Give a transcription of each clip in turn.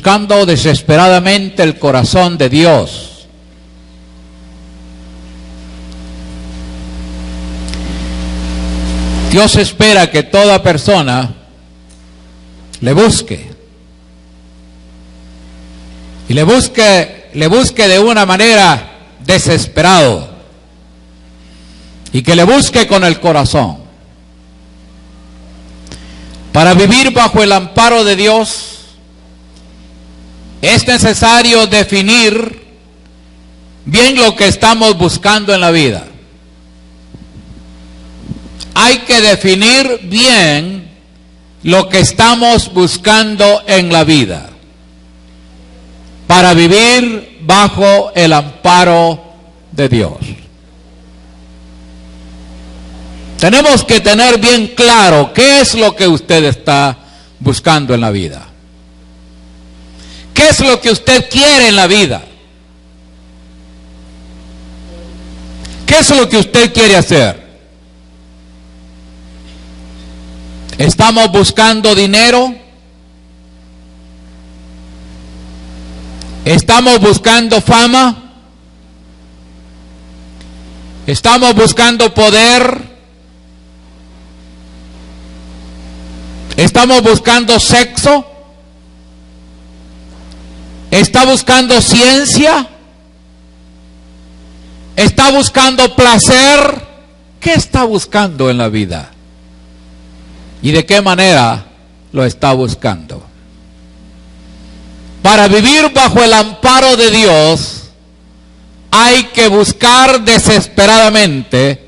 buscando desesperadamente el corazón de Dios. Dios espera que toda persona le busque. Y le busque de una manera desesperado. Y que le busque con el corazón. Para vivir bajo el amparo de Dios, es necesario definir bien lo que estamos buscando en la vida. Hay que definir bien lo que estamos buscando en la vida para vivir bajo el amparo de Dios. Tenemos que tener bien claro qué es lo que usted está buscando en la vida. ¿Qué es lo que usted quiere en la vida? ¿Qué es lo que usted quiere hacer? ¿Estamos buscando dinero? ¿Estamos buscando fama? ¿Estamos buscando poder? ¿Estamos buscando sexo? ¿Está buscando ciencia? ¿Está buscando placer? ¿Qué está buscando en la vida? ¿Y de qué manera lo está buscando? Para vivir bajo el amparo de Dios, hay que buscar desesperadamente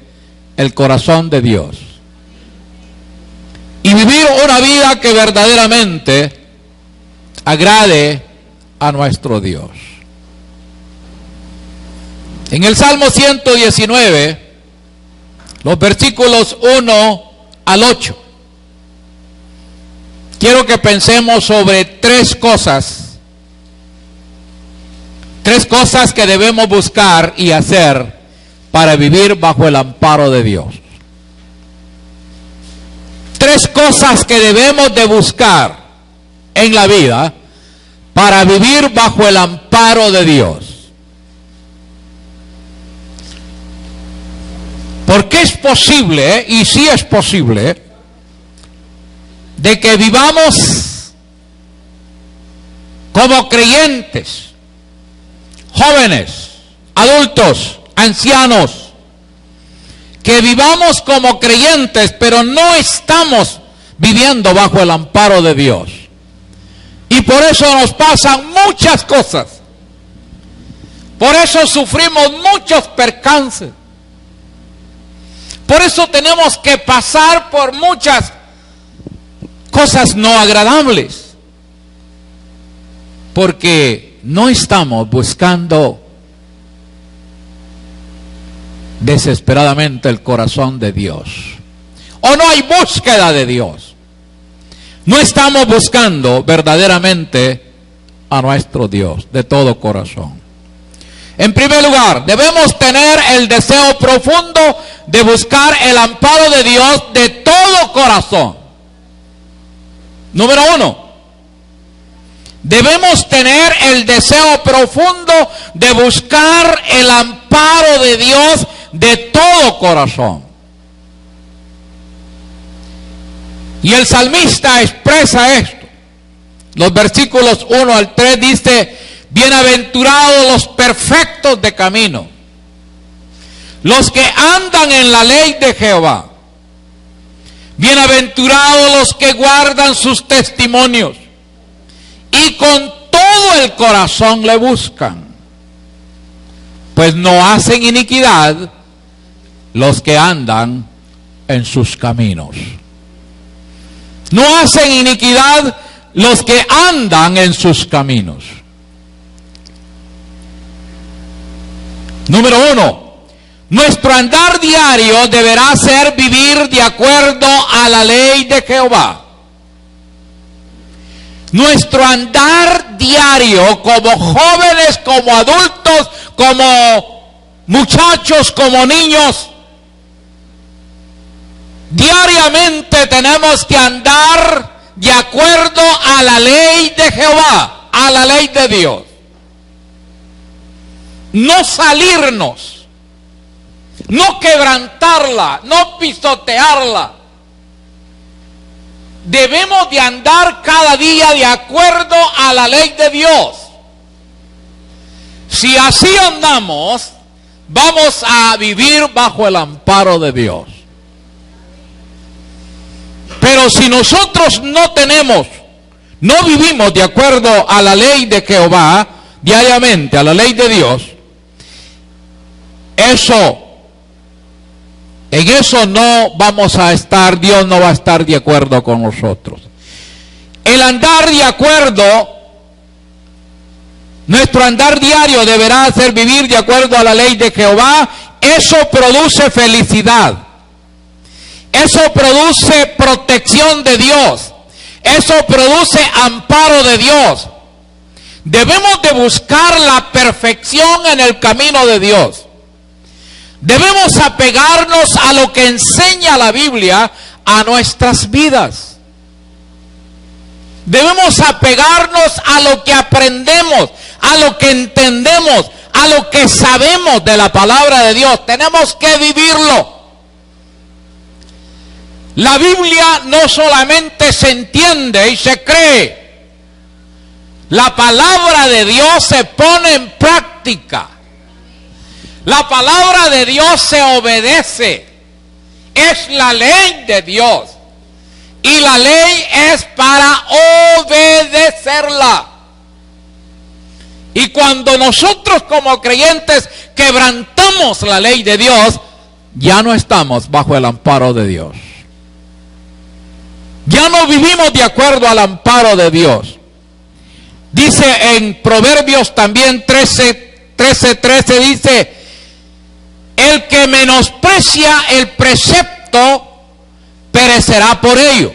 el corazón de Dios. Y vivir una vida que verdaderamente agrade a nuestro Dios. En el Salmo 119, los versículos 1 al 8. Quiero que pensemos sobre tres cosas que debemos buscar y hacer para vivir bajo el amparo de Dios. Tres cosas que debemos de buscar en la vida para vivir bajo el amparo de Dios. Porque es posible, y sí es posible, de que vivamos como creyentes, jóvenes, adultos, ancianos, que vivamos como creyentes, pero no estamos viviendo bajo el amparo de Dios. Y por eso nos pasan muchas cosas. Por eso sufrimos muchos percances. Por eso tenemos que pasar por muchas cosas no agradables. Porque no estamos buscando desesperadamente el corazón de Dios. O no hay búsqueda de Dios. No estamos buscando verdaderamente a nuestro Dios de todo corazón. En primer lugar, debemos tener el deseo profundo de buscar el amparo de Dios de todo corazón. Número 1. Debemos tener el deseo profundo de buscar el amparo de Dios de todo corazón. Y el salmista expresa esto. Los versículos 1 al 3 dice: bienaventurados los perfectos de camino, los que andan en la ley de Jehová. Bienaventurados los que guardan sus testimonios y con todo el corazón le buscan, pues no hacen iniquidad los que andan en sus caminos. No hacen iniquidad los que andan en sus caminos. Número 1. Nuestro andar diario deberá ser vivir de acuerdo a la ley de Jehová. Nuestro andar diario, como jóvenes, como adultos, como muchachos, como niños, diariamente tenemos que andar de acuerdo a la ley de Jehová, a la ley de Dios. No salirnos, no quebrantarla, no pisotearla. Debemos de andar cada día de acuerdo a la ley de Dios. Si así andamos, vamos a vivir bajo el amparo de Dios. Pero si nosotros no vivimos de acuerdo a la ley de Jehová diariamente, a la ley de Dios, en eso no vamos a estar, Dios no va a estar de acuerdo con nosotros. El andar de acuerdo, nuestro andar diario deberá ser vivir de acuerdo a la ley de Jehová. Eso produce felicidad. Eso produce protección de Dios. Eso produce amparo de Dios. Debemos de buscar la perfección en el camino de Dios. Debemos apegarnos a lo que enseña la Biblia a nuestras vidas. Debemos apegarnos a lo que aprendemos, a lo que entendemos, a lo que sabemos de la palabra de Dios. Tenemos que vivirlo. La Biblia no solamente se entiende y se cree. La palabra de Dios se pone en práctica. La palabra de Dios se obedece. Es la ley de Dios. Y la ley es para obedecerla. Y cuando nosotros como creyentes quebrantamos la ley de Dios, ya no estamos bajo el amparo de Dios. Ya no vivimos de acuerdo al amparo de Dios. Dice en Proverbios también 13:13 dice: El que menosprecia el precepto perecerá por ello.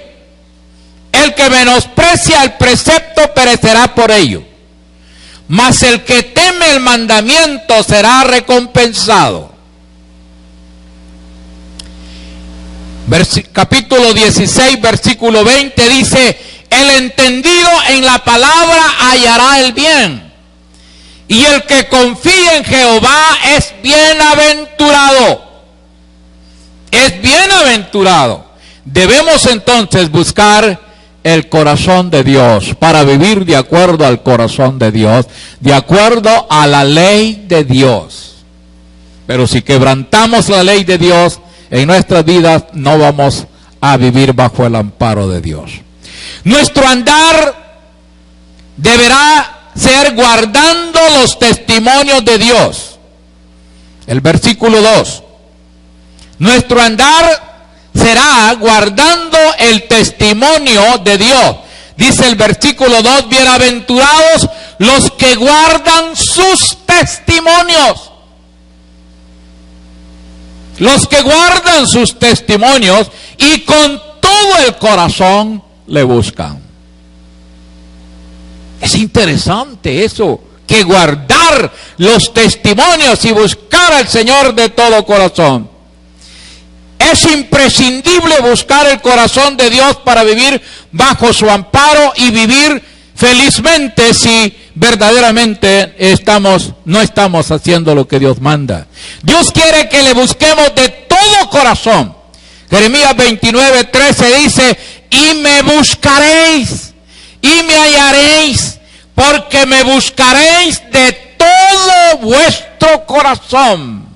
El que menosprecia el precepto perecerá por ello. Mas el que teme el mandamiento será recompensado. Capítulo 16, versículo 20 dice: el entendido en la palabra hallará el bien, y el que confía en Jehová es bienaventurado. Es bienaventurado. Debemos entonces buscar el corazón de Dios para vivir de acuerdo al corazón de Dios, de acuerdo a la ley de Dios. Pero si quebrantamos la ley de Dios en nuestras vidas, no vamos a vivir bajo el amparo de Dios. Nuestro andar deberá ser guardando los testimonios de Dios. El versículo 2. Nuestro andar será guardando el testimonio de Dios. Dice el versículo 2, bienaventurados los que guardan sus testimonios. Los que guardan sus testimonios y con todo el corazón le buscan. Es interesante eso, que guardar los testimonios y buscar al Señor de todo corazón. Es imprescindible buscar el corazón de Dios para vivir bajo su amparo y vivir felizmente si verdaderamente no estamos haciendo lo que Dios manda. Dios quiere que le busquemos de todo corazón. Jeremías 29:13 dice: y me buscaréis y me hallaréis, porque me buscaréis de todo vuestro corazón.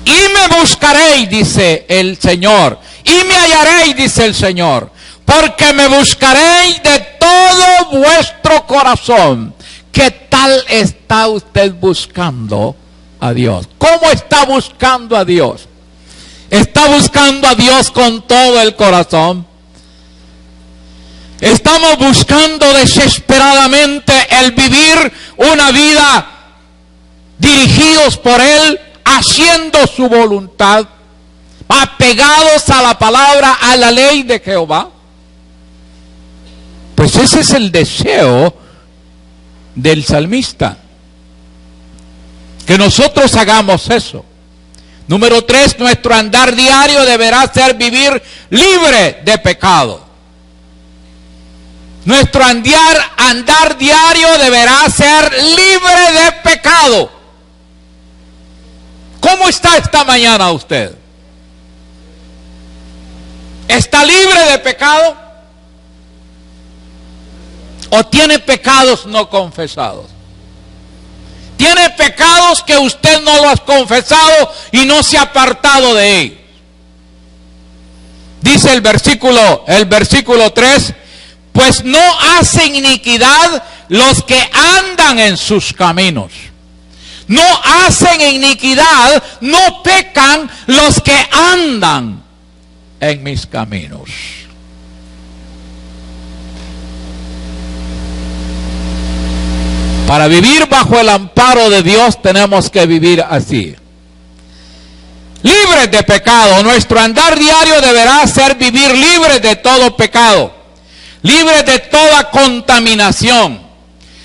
Y me buscaréis, dice el Señor, y me hallaréis, dice el Señor, porque me buscaréis de todo vuestro corazón. ¿Qué tal está usted buscando a Dios? ¿Cómo está buscando a Dios? ¿Está buscando a Dios con todo el corazón? ¿Estamos buscando desesperadamente el vivir una vida dirigidos por Él, haciendo su voluntad, apegados a la palabra, a la ley de Jehová? Pues ese es el deseo del salmista, que nosotros hagamos eso. Número 3, nuestro andar diario deberá ser vivir libre de pecado. Nuestro andar diario deberá ser libre de pecado. ¿Cómo está esta mañana usted? ¿Está libre de pecado? ¿O tiene pecados no confesados? Tiene pecados que usted no los ha confesado y no se ha apartado de ellos. Dice el versículo 3, pues no hacen iniquidad los que andan en sus caminos. No hacen iniquidad, no pecan los que andan en mis caminos. Para vivir bajo el amparo de Dios tenemos que vivir así, libres de pecado. Nuestro andar diario deberá ser vivir libres de todo pecado, libres de toda contaminación,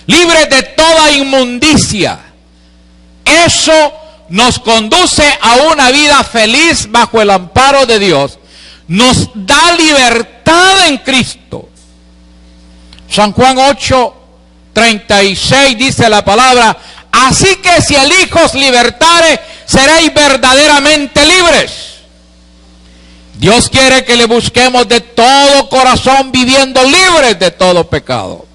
libres de toda inmundicia. Eso nos conduce a una vida feliz bajo el amparo de Dios. Nos da libertad en Cristo. San Juan 8:36 dice la palabra: así que si el Hijo os libertare, seréis verdaderamente libres. Dios quiere que le busquemos de todo corazón, viviendo libres de todo pecado.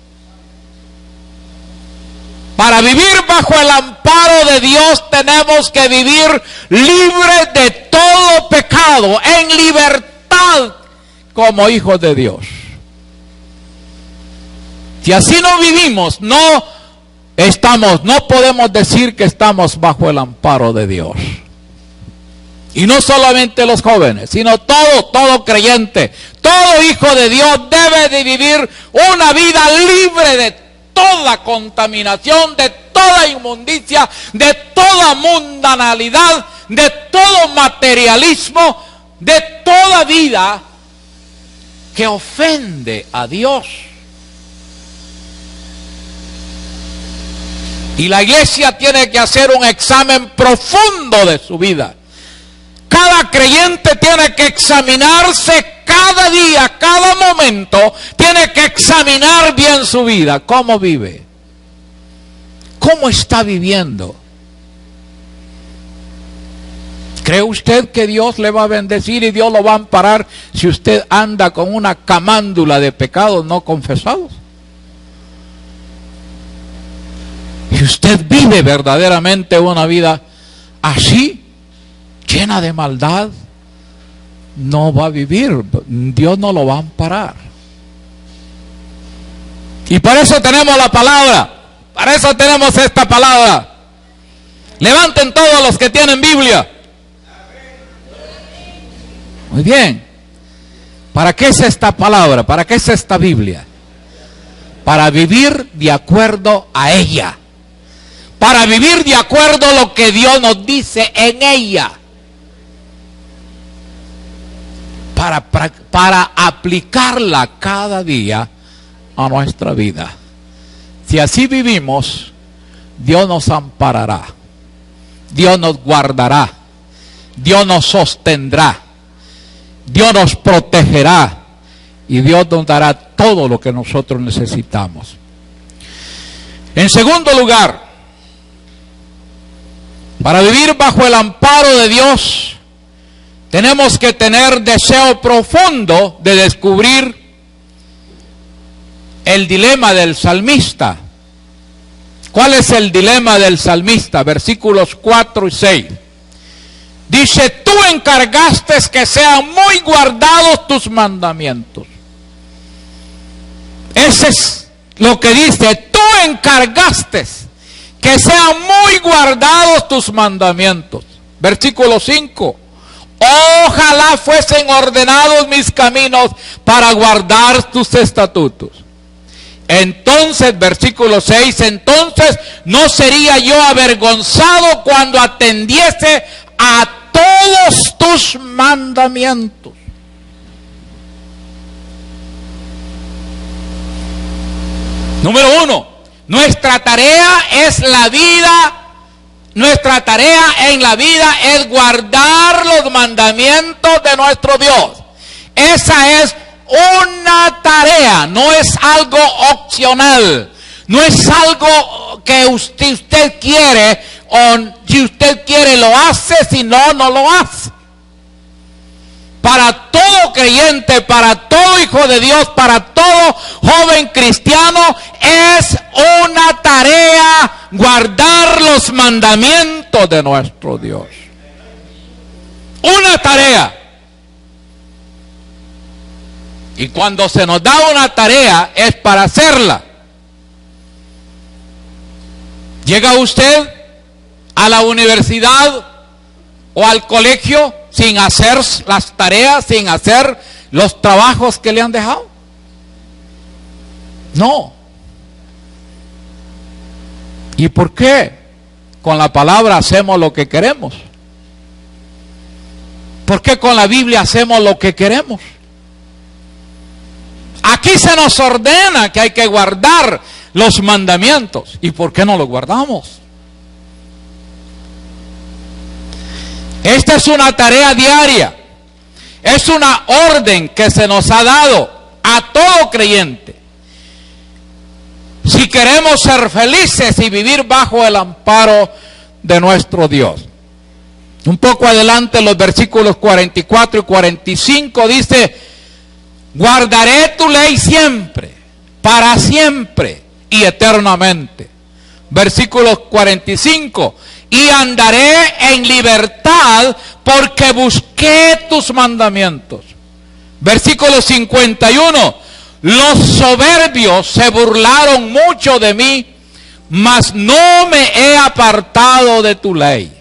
Para vivir bajo el amparo de Dios tenemos que vivir libres de todo pecado, en libertad como hijos de Dios. Si así no vivimos, no podemos decir que estamos bajo el amparo de Dios. Y no solamente los jóvenes, sino todo creyente, todo hijo de Dios debe de vivir una vida libre de toda contaminación, de toda inmundicia, de toda mundanalidad, de todo materialismo, de toda vida que ofende a Dios. Y la iglesia tiene que hacer un examen profundo de su vida. Cada creyente tiene que examinarse cada día, cada momento, tiene que examinar bien su vida. ¿Cómo vive? ¿Cómo está viviendo? ¿Cree usted que Dios le va a bendecir y Dios lo va a amparar si usted anda con una camándula de pecados no confesados? Si usted vive verdaderamente una vida así, llena de maldad, no va a vivir. Dios no lo va a amparar. Y para eso tenemos la palabra. Para eso tenemos esta palabra. Levanten todos los que tienen Biblia. Muy bien. ¿Para qué es esta palabra? ¿Para qué es esta Biblia? Para vivir de acuerdo a ella. Para vivir de acuerdo a lo que Dios nos dice en ella. Para aplicarla cada día a nuestra vida. Si así vivimos, Dios nos amparará. Dios nos guardará. Dios nos sostendrá. Dios nos protegerá. Y Dios nos dará todo lo que nosotros necesitamos. En segundo lugar, para vivir bajo el amparo de Dios, tenemos que tener deseo profundo de descubrir el dilema del salmista. ¿Cuál es el dilema del salmista? Versículos 4 y 6. Dice, tú encargaste que sean muy guardados tus mandamientos. Ese es lo que dice, tú encargaste que sean muy guardados tus mandamientos. Versículo 5. Ojalá fuesen ordenados mis caminos para guardar tus estatutos. Entonces, versículo 6, entonces no sería yo avergonzado cuando atendiese a todos tus mandamientos. Número 1, nuestra tarea es la vida. Nuestra tarea en la vida es guardar los mandamientos de nuestro Dios. Esa es una tarea, no es algo opcional, no es algo que usted quiere, o si usted quiere lo hace, si no, no lo hace. Para todo creyente, para todo hijo de Dios, para todo joven cristiano, es una tarea guardar los mandamientos de nuestro Dios. Una tarea. Y cuando se nos da una tarea es para hacerla. Llega usted a la universidad o al colegio sin hacer las tareas, sin hacer los trabajos que le han dejado. No. ¿Y por qué? Con la palabra hacemos lo que queremos. ¿Por qué con la Biblia hacemos lo que queremos? Aquí se nos ordena que hay que guardar los mandamientos. ¿Y por qué no los guardamos? Esta es una tarea diaria. Es una orden que se nos ha dado a todo creyente. Si queremos ser felices y vivir bajo el amparo de nuestro Dios. Un poco adelante, los versículos 44 y 45 dice: guardaré tu ley siempre, para siempre y eternamente. Versículo 45. Y andaré en libertad porque busqué tus mandamientos. Versículo 51. Los soberbios se burlaron mucho de mí, mas no me he apartado de tu ley.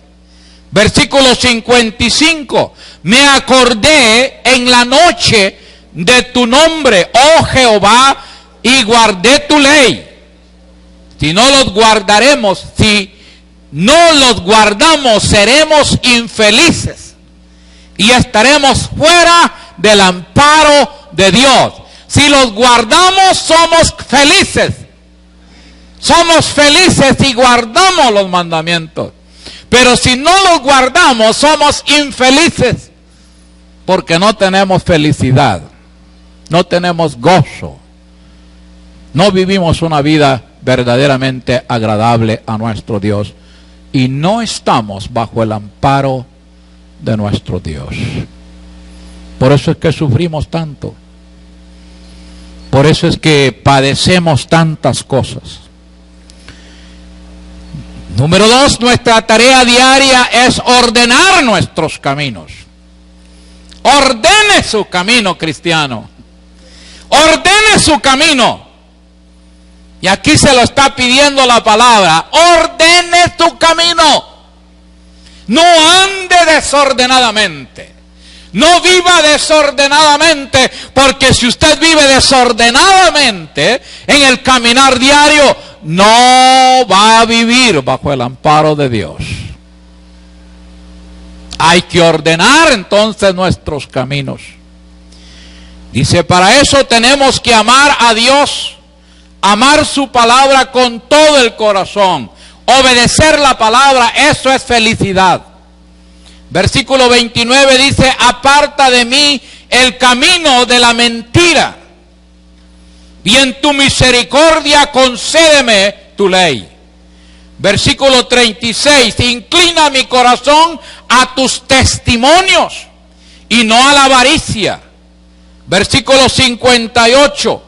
Versículo 55. Me acordé en la noche de tu nombre, oh Jehová, y guardé tu ley. Si no los guardamos, seremos infelices y estaremos fuera del amparo de Dios. Si los guardamos, somos felices. Somos felices si guardamos los mandamientos. Pero si no los guardamos, somos infelices. Porque no tenemos felicidad. No tenemos gozo. No vivimos una vida verdaderamente agradable a nuestro Dios. Y no estamos bajo el amparo de nuestro Dios. Por eso es que sufrimos tanto. Por eso es que padecemos tantas cosas. Número 2, nuestra tarea diaria es ordenar nuestros caminos. Ordene su camino, cristiano. Ordene su camino. Y aquí se lo está pidiendo la palabra. Ordene su camino. No ande desordenadamente. No viva desordenadamente, porque si usted vive desordenadamente en el caminar diario, no va a vivir bajo el amparo de Dios. Hay que ordenar entonces nuestros caminos. Dice, para eso tenemos que amar a Dios, amar su palabra con todo el corazón, obedecer la palabra, eso es felicidad. Versículo 29 dice, aparta de mí el camino de la mentira, y en tu misericordia concédeme tu ley. Versículo 36, inclina mi corazón a tus testimonios y no a la avaricia. Versículo 58,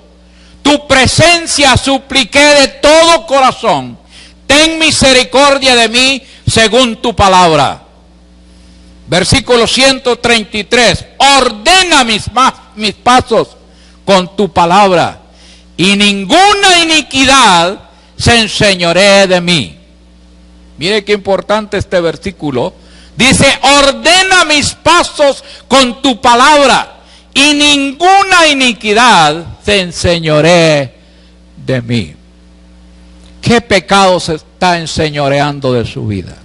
tu presencia supliqué de todo corazón, ten misericordia de mí según tu palabra. Versículo 133, ordena mis pasos con tu palabra, y ninguna iniquidad se enseñoree de mí. Mire qué importante este versículo. Dice, ordena mis pasos con tu palabra, y ninguna iniquidad se enseñoree de mí. ¿Qué pecado se está enseñoreando de su vida?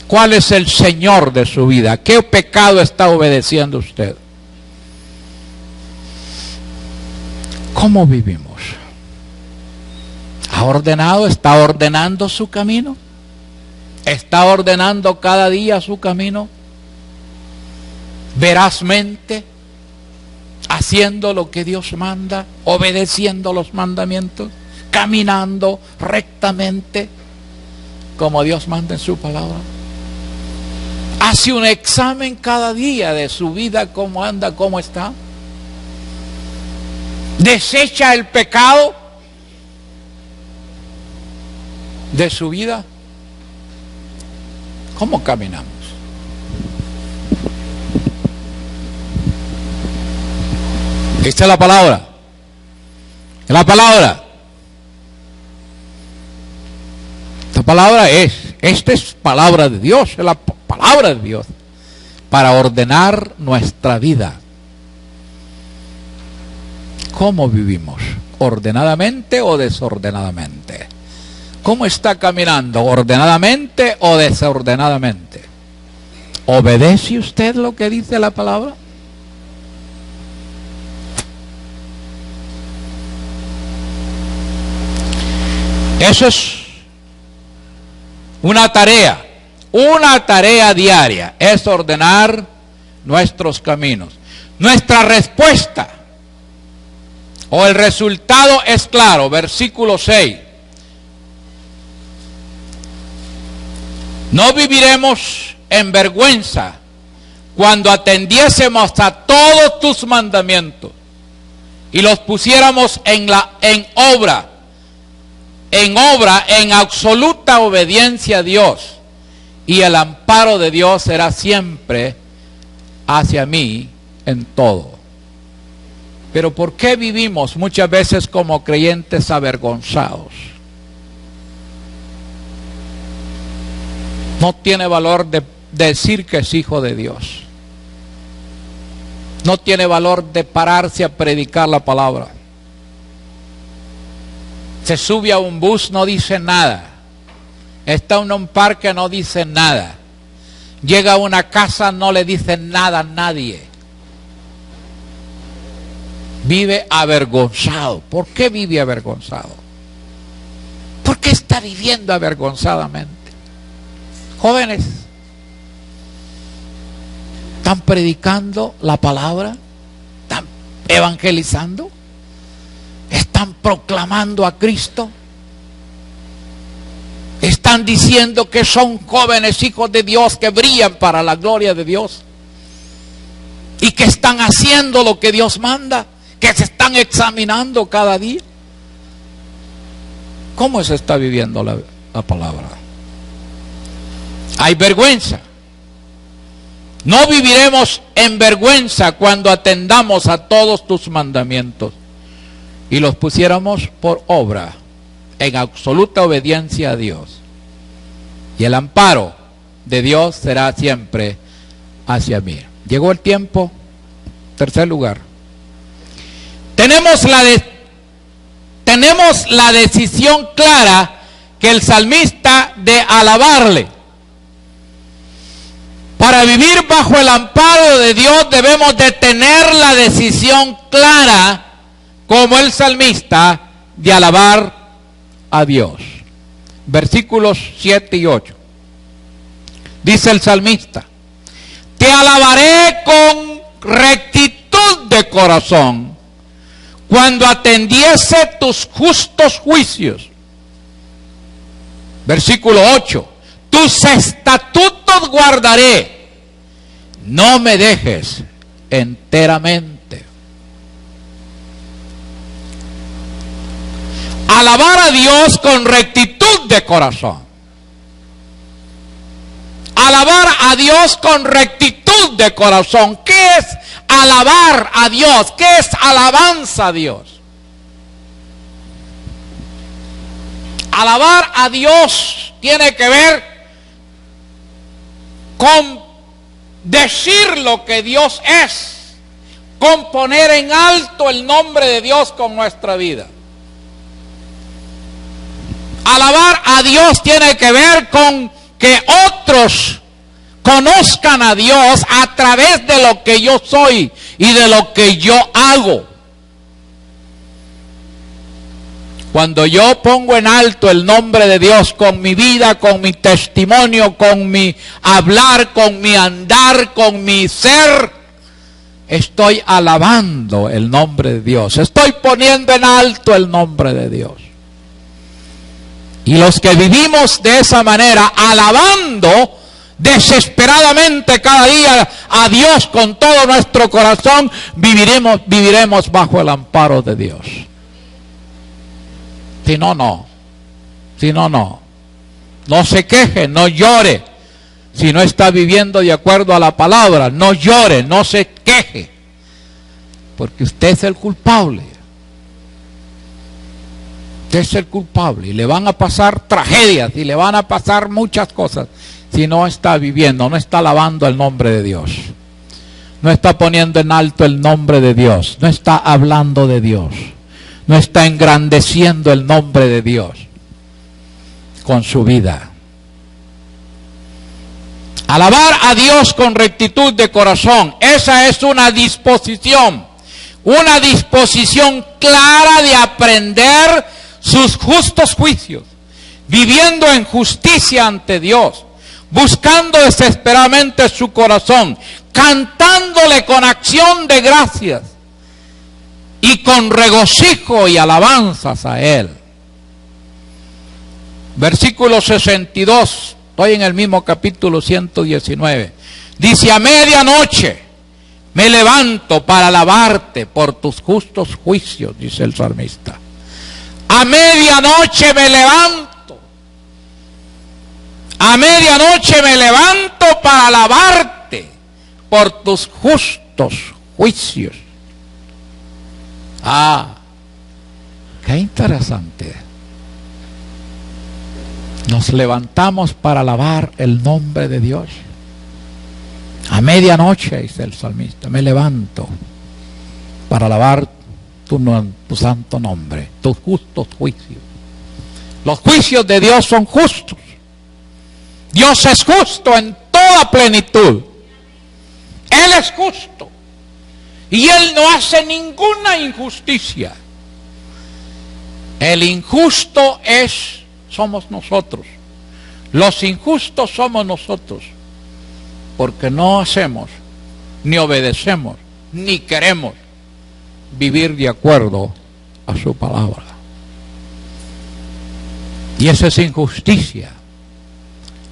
¿Cuál es el Señor de su vida? ¿Qué pecado está obedeciendo usted? ¿Cómo vivimos? ¿Ha ordenado? ¿Está ordenando su camino? ¿Está ordenando cada día su camino? Verazmente, haciendo lo que Dios manda, obedeciendo los mandamientos, caminando rectamente como Dios manda en su palabra. Hace un examen cada día de su vida, cómo anda, cómo está. Desecha el pecado de su vida. ¿Cómo caminamos? Esta es la palabra. La palabra. Esta palabra esta es palabra de Dios, es la palabra de Dios para ordenar nuestra vida. ¿Cómo vivimos? ¿Ordenadamente o desordenadamente? ¿Cómo está caminando? ¿Ordenadamente o desordenadamente? ¿Obedece usted lo que dice la palabra? Eso es una tarea diaria, es ordenar nuestros caminos. Nuestra respuesta o el resultado es claro, versículo 6. No viviremos en vergüenza cuando atendiésemos a todos tus mandamientos y los pusiéramos en obra, en absoluta obediencia a Dios, y el amparo de Dios será siempre hacia mí en todo. Pero ¿por qué vivimos muchas veces como creyentes avergonzados? No tiene valor de decir que es hijo de Dios. No tiene valor de pararse a predicar la palabra. Se sube a un bus, no dice nada. Está en un parque, no dice nada. Llega a una casa, no le dice nada a nadie. Vive avergonzado. ¿Por qué vive avergonzado? ¿Por qué está viviendo avergonzadamente? Jóvenes, ¿están predicando la palabra? ¿Están evangelizando? ¿Están proclamando a Cristo? ¿Están diciendo que son jóvenes hijos de Dios que brillan para la gloria de Dios? ¿Y que están haciendo lo que Dios manda? ¿Que se están examinando cada día? ¿Cómo se está viviendo la palabra? Hay vergüenza. No viviremos en vergüenza cuando atendamos a todos tus mandamientos y los pusiéramos por obra en absoluta obediencia a Dios. Y el amparo de Dios será siempre hacia mí. Llegó el tiempo. Tercer lugar. Tenemos la decisión clara que el salmista de alabarle. Para vivir bajo el amparo de Dios debemos de tener la decisión clara, como el salmista, de alabar a Dios. Versículos 7 y 8. Dice el salmista: te alabaré con rectitud de corazón cuando atendiese tus justos juicios. Versículo 8. Tus estatutos guardaré, no me dejes enteramente. Alabar a Dios con rectitud de corazón. Alabar a Dios con rectitud de corazón. ¿Qué es alabar a Dios? ¿Qué es alabanza a Dios? Alabar a Dios tiene que ver con decir lo que Dios es, con poner en alto el nombre de Dios con nuestra vida. Alabar a Dios tiene que ver con que otros conozcan a Dios a través de lo que yo soy y de lo que yo hago. Cuando yo pongo en alto el nombre de Dios con mi vida, con mi testimonio, con mi hablar, con mi andar, con mi ser, estoy alabando el nombre de Dios. Estoy poniendo en alto el nombre de Dios. Y los que vivimos de esa manera, alabando desesperadamente cada día a Dios con todo nuestro corazón, viviremos bajo el amparo de Dios. Si no, no. Si no, no. No se queje, no llore. Si no está viviendo de acuerdo a la palabra, no llore, no se queje. Porque usted es el culpable. Usted es el culpable. Y le van a pasar tragedias y le van a pasar muchas cosas si no está viviendo, no está alabando el nombre de Dios. No está poniendo en alto el nombre de Dios. No está hablando de Dios. No está engrandeciendo el nombre de Dios con su vida. Alabar a Dios con rectitud de corazón, esa es una disposición clara de aprender sus justos juicios, viviendo en justicia ante Dios, buscando desesperadamente su corazón, cantándole con acción de gracias y con regocijo y alabanzas a Él. Versículo 62, estoy en el mismo capítulo 119. Dice: a medianoche me levanto para alabarte por tus justos juicios, dice el salmista. A medianoche me levanto. A medianoche me levanto para alabarte por tus justos juicios. Ah, qué interesante. Nos levantamos para alabar el nombre de Dios. A medianoche, dice el salmista, me levanto para alabar tu santo nombre, tus justos juicios. Los juicios de Dios son justos. Dios es justo en toda plenitud. Él es justo. Y Él no hace ninguna injusticia. El injusto somos nosotros. Los injustos somos nosotros. Porque no hacemos, ni obedecemos, ni queremos vivir de acuerdo a su palabra. Y esa es injusticia.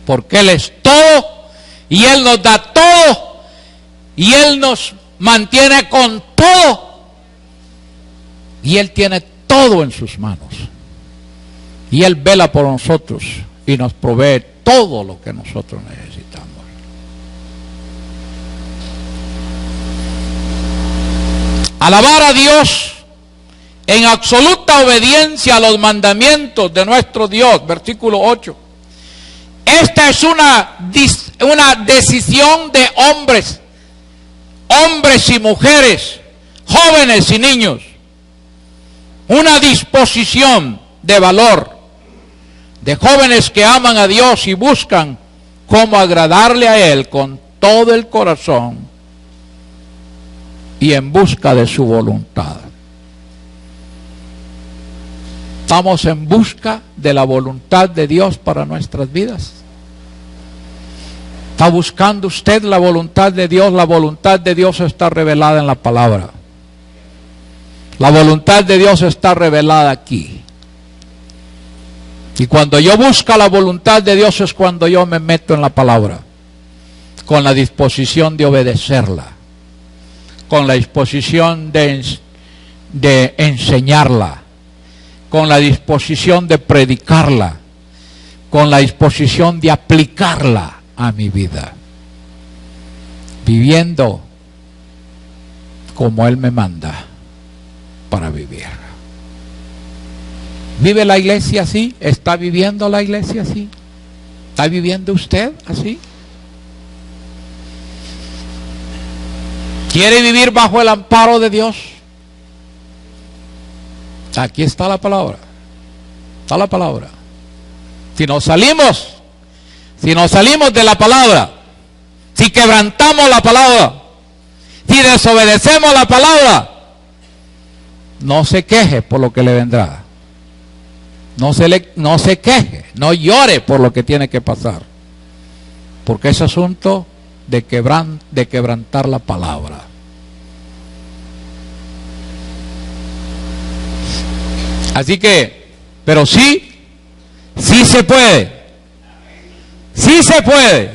Porque Él es todo, y Él nos da todo, y Él nos mantiene con todo, y Él tiene todo en sus manos, y Él vela por nosotros y nos provee todo lo que nosotros necesitamos. Alabar a Dios en absoluta obediencia a los mandamientos de nuestro Dios, versículo 8. Esta es una decisión de hombres y mujeres, jóvenes y niños, una disposición de valor de jóvenes que aman a Dios y buscan cómo agradarle a Él con todo el corazón y en busca de su voluntad. Estamos en busca de la voluntad de Dios para nuestras vidas. ¿Está buscando usted la voluntad de Dios? La voluntad de Dios está revelada en la palabra. La voluntad de Dios está revelada aquí. Y cuando yo busco la voluntad de Dios es cuando yo me meto en la palabra, con la disposición de obedecerla, con la disposición de enseñarla, con la disposición de predicarla, con la disposición de aplicarla a mi vida, viviendo como Él me manda para vivir. ¿Vive la iglesia así? ¿Está viviendo la iglesia así? ¿Está viviendo usted así? ¿Quiere vivir bajo el amparo de Dios? Aquí está la palabra. Está la palabra. Si nos salimos de la palabra, si quebrantamos la palabra, si desobedecemos la palabra, no se queje por lo que le vendrá. No se queje, no llore por lo que tiene que pasar. Porque es asunto de quebrantar la palabra. Así que, pero sí se puede. Sí se puede.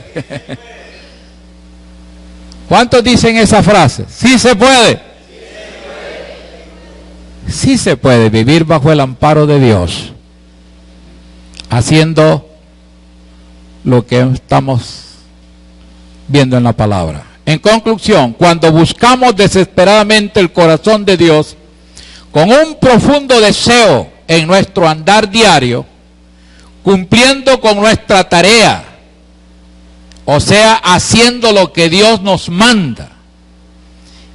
¿Cuántos dicen esa frase? Sí se puede. Sí se puede vivir bajo el amparo de Dios, haciendo lo que estamos viendo en la palabra. En conclusión, cuando buscamos desesperadamente el corazón de Dios, con un profundo deseo en nuestro andar diario, cumpliendo con nuestra tarea, o sea, haciendo lo que Dios nos manda,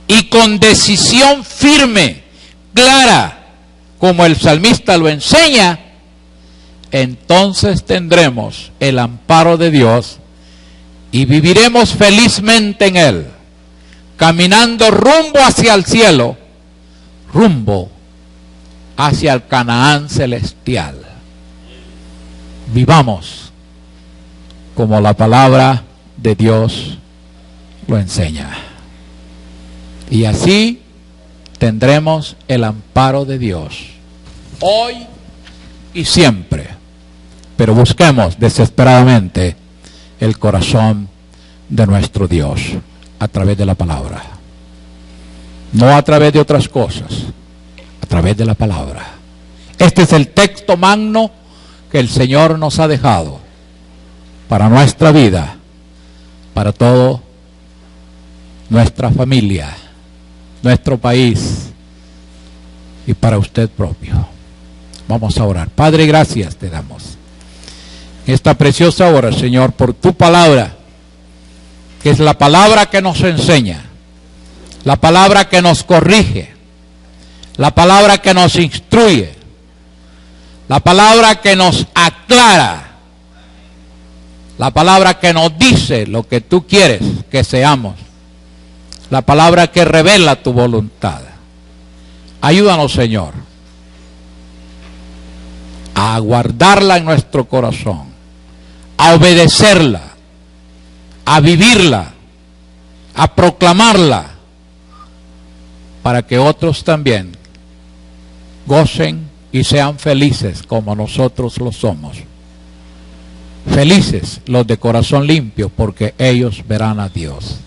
y con decisión firme, clara, como el salmista lo enseña, entonces tendremos el amparo de Dios y viviremos felizmente en Él, caminando rumbo hacia el cielo, rumbo hacia el Canaán celestial. Vivamos como la palabra de Dios lo enseña. Y así tendremos el amparo de Dios, hoy y siempre. Pero busquemos desesperadamente el corazón de nuestro Dios a través de la palabra. No a través de otras cosas, a través de la palabra. Este es el texto magno que el Señor nos ha dejado para nuestra vida, para toda nuestra familia, nuestro país y para usted propio. Vamos a orar. Padre, gracias te damos esta preciosa hora, Señor, por tu palabra, que es la palabra que nos enseña, la palabra que nos corrige, la palabra que nos instruye, La palabra que nos aclara. La palabra que nos dice lo que tú quieres que seamos. La palabra que revela tu voluntad. Ayúdanos, Señor, a guardarla en nuestro corazón, a obedecerla, a vivirla, a proclamarla, para que otros también gocen y sean felices como nosotros lo somos. Felices los de corazón limpio, porque ellos verán a Dios.